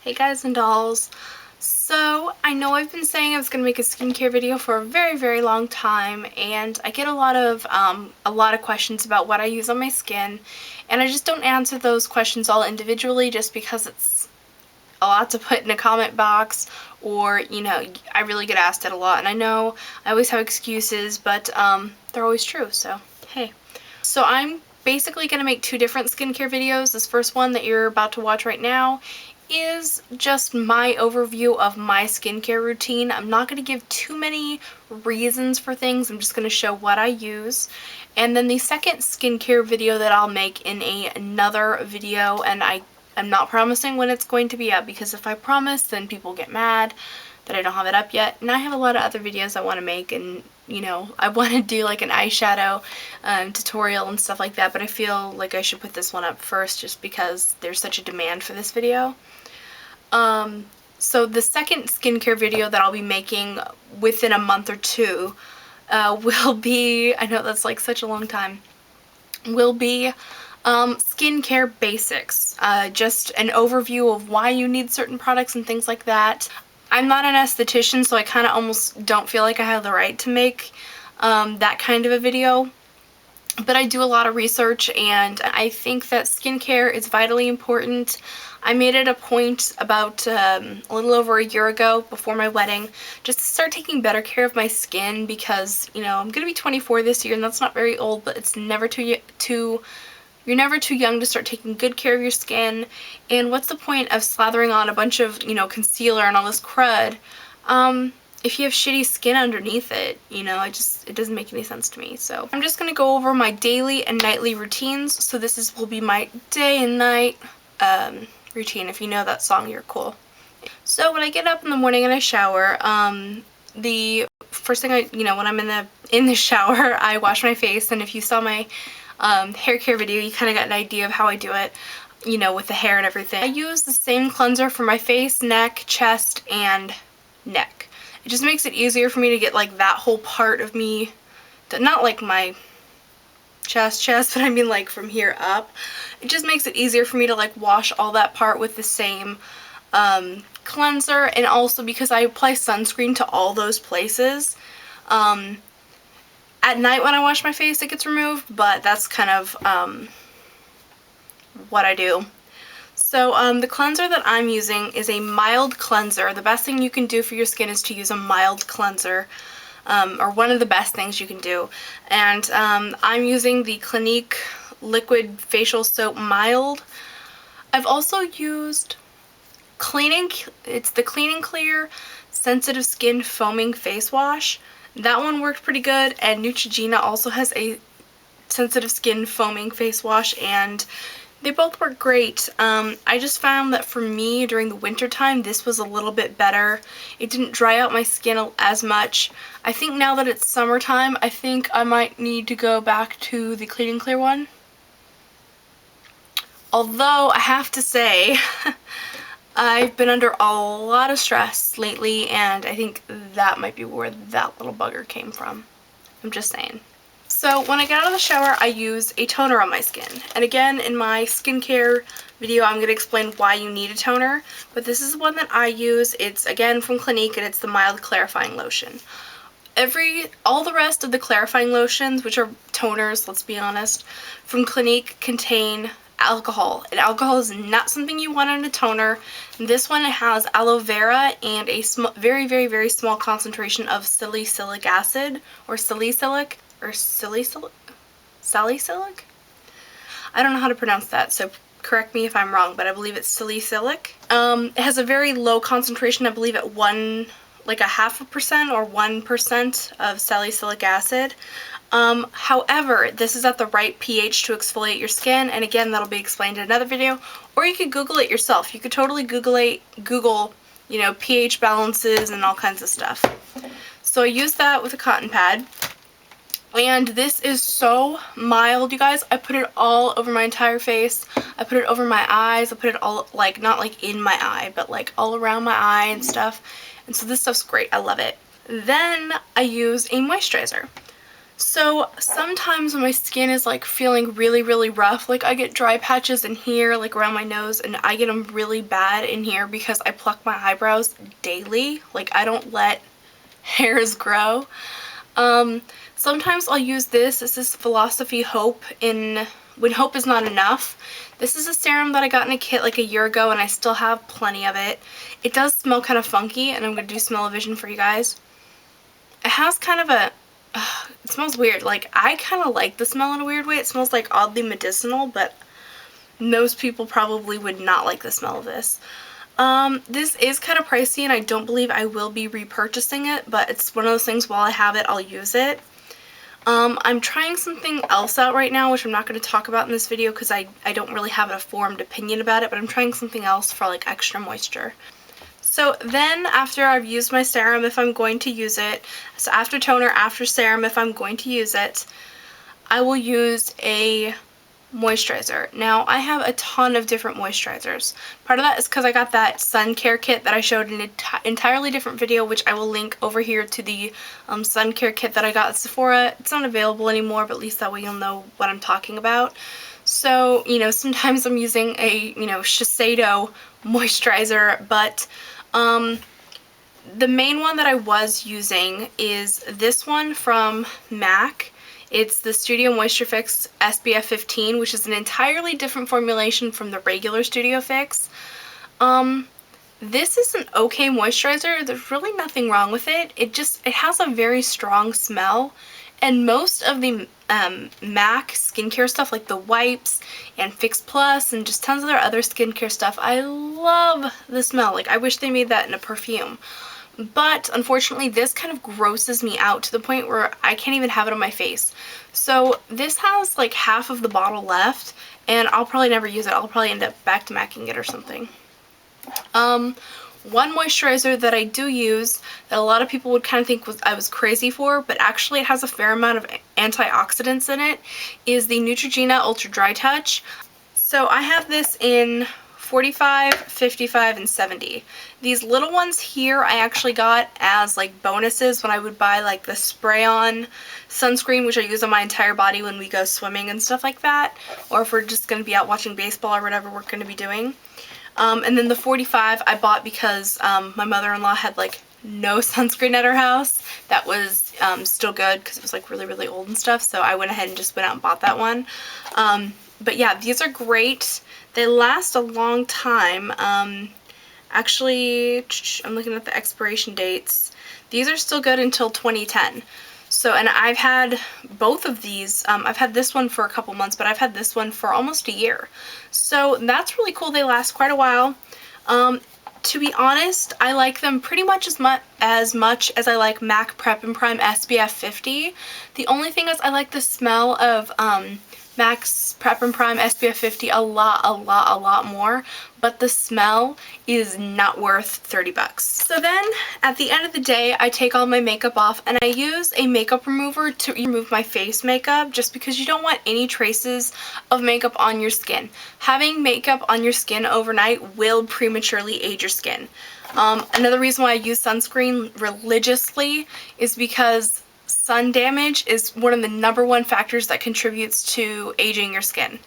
Hey guys and dolls. So I know I've been saying I was going to make a skincare video for a very long time, and I get a lot of questions about what I use on my skin, and I just don't answer those questions all individually just because it's a lot to put in a comment box, or I really get asked it a lot, and I know I always have excuses, but they're always true, so hey. So I'm basically going to make two different skincare videos. This first one that you're about to watch right now is just my overview of my skincare routine. I'm not going to give too many reasons for things. I'm just going to show what I use. And then the second skincare video that I'll make in another video, and I'm not promising when it's going to be up, because if I promise then people get mad that I don't have it up yet. And I have a lot of other videos I want to make, and I want to do like an eyeshadow tutorial and stuff like that, but I feel like I should put this one up first just because there's such a demand for this video. So the second skincare video that I'll be making within a month or two will be, I know that's like such a long time, will be skincare basics. Just an overview of why you need certain products and things like that. I'm not an esthetician, so I kind of almost don't feel like I have the right to make that kind of a video. But I do a lot of research, and I think that skincare is vitally important. I made it a point about a little over a year ago, before my wedding, just to start taking better care of my skin, because, I'm going to be 24 this year, and that's not very old, but it's never you're never too young to start taking good care of your skin. And what's the point of slathering on a bunch of, concealer and all this crud, if you have shitty skin underneath it? It doesn't make any sense to me. So I'm just gonna go over my daily and nightly routines. So this will be my day and night routine. If you know that song, you're cool. So when I get up in the morning and I shower, the first thing when I'm in the shower, I wash my face. And if you saw my hair care video, you kind of got an idea of how I do it, with the hair and everything. I use the same cleanser for my face, neck, chest, and neck. It just makes it easier for me to get like that whole part of me, not like my chest, but I mean like from here up. It just makes it easier for me to like wash all that part with the same cleanser, and also because I apply sunscreen to all those places. At night when I wash my face, it gets removed, but that's kind of what I do. So the cleanser that I'm using is a mild cleanser. The best thing you can do for your skin is to use a mild cleanser, or one of the best things you can do. And I'm using the Clinique Liquid Facial Soap Mild. I've also used it's the Clean and Clear Sensitive Skin Foaming Face Wash. That one worked pretty good, and Neutrogena also has a sensitive skin foaming face wash, and they both work great. I just found that for me during the winter time, this was a little bit better. It didn't dry out my skin as much. I think now that it's summertime, I think I might need to go back to the Clean and Clear one. Although I have to say, I've been under a lot of stress lately, and I think that might be where that little bugger came from. I'm just saying. So when I get out of the shower, I use a toner on my skin. And again, in my skincare video, I'm going to explain why you need a toner. But this is the one that I use. It's, again, from Clinique, and it's the Mild Clarifying Lotion. All the rest of the clarifying lotions, which are toners, let's be honest, from Clinique contain alcohol, and alcohol is not something you want in a toner. This one has aloe vera and a very small concentration of salicylic acid, or salicylic, salicylic? I don't know how to pronounce that, so correct me if I'm wrong, but I believe it's salicylic. It has a very low concentration, I believe at 0.5% or 1% of salicylic acid. However, this is at the right pH to exfoliate your skin, and again, that'll be explained in another video, or you could Google it yourself. You could totally Google, pH balances and all kinds of stuff. So I use that with a cotton pad, and this is so mild, you guys. I put it all over my entire face. I put it over my eyes. I put it all, not like in my eye, but like all around my eye and stuff. And so this stuff's great. I love it. Then I use a moisturizer. So sometimes when my skin is like feeling really, really rough, like I get dry patches in here, like around my nose, and I get them really bad in here because I pluck my eyebrows daily. Like I don't let hairs grow. Sometimes I'll use this. This is Philosophy Hope in When Hope Is Not Enough. This is a serum that I got in a kit like a year ago and I still have plenty of it. It does smell kind of funky and I'm going to do smell-o-vision for you guys. It has kind of a, it smells weird. Like I kind of like the smell in a weird way. It smells like oddly medicinal, but most people probably would not like the smell of this. This is kind of pricey and I don't believe I will be repurchasing it, but it's one of those things while I have it, I'll use it. I'm trying something else out right now, which I'm not going to talk about in this video because I don't really have a formed opinion about it, but I'm trying something else for like extra moisture. So then after I've used my serum, if I'm going to use it, so after toner, after serum, if I'm going to use it, I will use a moisturizer. Now I have a ton of different moisturizers. Part of that is because I got that sun care kit that I showed in an entirely different video, which I will link over here to the sun care kit that I got at Sephora. It's not available anymore, but at least that way you'll know what I'm talking about. So, you know, sometimes I'm using a, you know, Shiseido moisturizer, but the main one that I was using is this one from MAC. It's the Studio Moisture Fix SPF 15, which is an entirely different formulation from the regular Studio Fix. This is an okay moisturizer. There's really nothing wrong with it. It has a very strong smell, and most of the MAC skincare stuff, like the wipes and Fix Plus and just tons of their other skincare stuff, I love the smell. Like I wish they made that in a perfume. But unfortunately this kind of grosses me out to the point where I can't even have it on my face. So this has like half of the bottle left and I'll probably never use it. I'll probably end up back to macking it or something. One moisturizer that I do use that a lot of people would kind of think I was crazy for, but actually it has a fair amount of antioxidants in it, is the Neutrogena Ultra Dry Touch. So I have this in 45, 55, and 70. These little ones here I actually got as like bonuses when I would buy like the spray-on sunscreen, which I use on my entire body when we go swimming and stuff like that, or if we're just going to be out watching baseball or whatever we're going to be doing. And then the 45 I bought because my mother-in-law had like no sunscreen at her house that was still good because it was like really, really old and stuff, so I went ahead and just went out and bought that one. But yeah, these are great. They last a long time. Actually, I'm looking at the expiration dates. These are still good until 2010. So, and I've had both of these. I've had this one for a couple months, but I've had this one for almost a year. So that's really cool. They last quite a while. To be honest, I like them pretty much as much as I like MAC Prep and Prime SPF 50. The only thing is I like the smell of MAC's Prep and Prime SPF 50 a lot more, but the smell is not worth 30 bucks. So then at the end of the day, I take all my makeup off and I use a makeup remover to remove my face makeup, just because you don't want any traces of makeup on your skin. Having makeup on your skin overnight will prematurely age your skin. Another reason why I use sunscreen religiously is because sun damage is one of the #1 factors that contributes to aging your skin.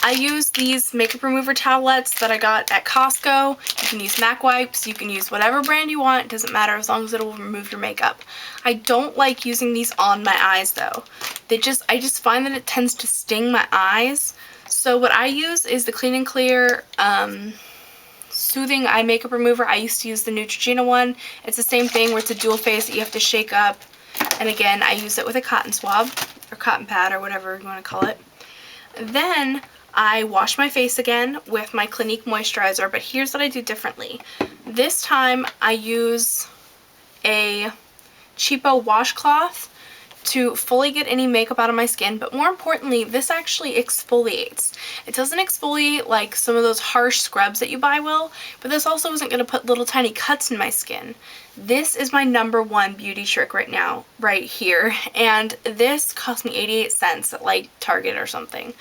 I use these makeup remover towelettes that I got at Costco. You can use MAC wipes, you can use whatever brand you want, it doesn't matter as long as it will remove your makeup. I don't like using these on my eyes though. I just find that it tends to sting my eyes. So what I use is the Clean and Clear Soothing Eye Makeup Remover. I used to use the Neutrogena one. It's the same thing where it's a dual phase that you have to shake up. And again, I use it with a cotton swab or cotton pad or whatever you want to call it. Then I wash my face again with my Clinique moisturizer, but here's what I do differently. This time I use a cheapo washcloth to fully get any makeup out of my skin, but more importantly, this actually exfoliates. It doesn't exfoliate like some of those harsh scrubs that you buy will, but this also isn't going to put little tiny cuts in my skin. This is my #1 beauty trick right now, right here, and this cost me 88 cents at like Target or something.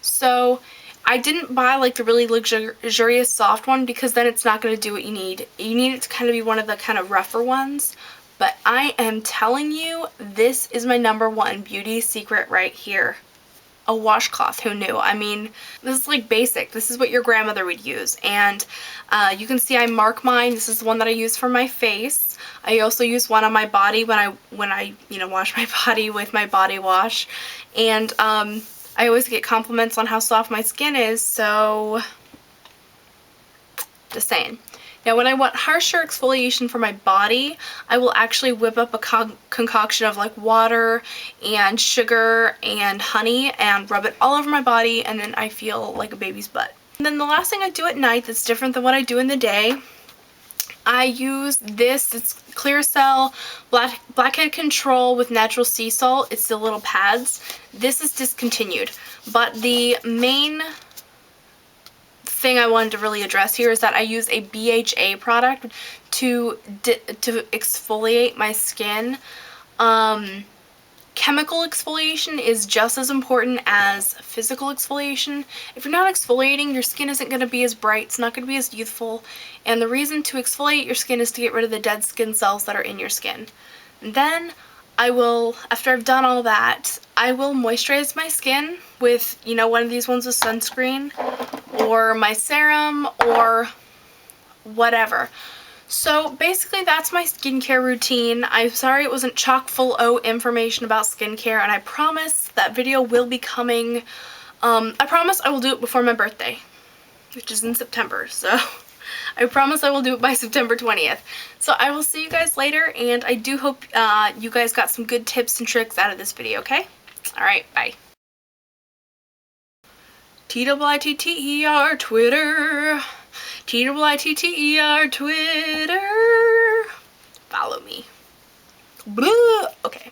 So I didn't buy like the really luxurious soft one because then it's not going to do what you need. You need it to kind of be one of the kind of rougher ones. But I am telling you, this is my #1 beauty secret right here. A washcloth, who knew? I mean, this is like basic. This is what your grandmother would use. And you can see I mark mine. This is the one that I use for my face. I also use one on my body when I wash my body with my body wash. And I always get compliments on how soft my skin is, so just saying. Now when I want harsher exfoliation for my body, I will actually whip up a concoction of like water and sugar and honey and rub it all over my body, and then I feel like a baby's butt. And then the last thing I do at night that's different than what I do in the day, I use this. It's Clear Cell Blackhead Control with natural sea salt. It's the little pads. This is discontinued, but the main thing I wanted to really address here is that I use a BHA product to exfoliate my skin. Chemical exfoliation is just as important as physical exfoliation. If you're not exfoliating, your skin isn't going to be as bright, it's not going to be as youthful, and the reason to exfoliate your skin is to get rid of the dead skin cells that are in your skin. And then I will, after I've done all that, I will moisturize my skin with, one of these ones with sunscreen, or my serum, or whatever. So basically that's my skincare routine. I'm sorry it wasn't chock full of information about skincare, and I promise that video will be coming. I promise I will do it before my birthday, which is in September, so I promise I will do it by September 20th. So I will see you guys later, and I do hope you guys got some good tips and tricks out of this video, okay? Alright, bye. TWITTER Twitter. TWITTER Twitter. Follow me. Blah. Okay.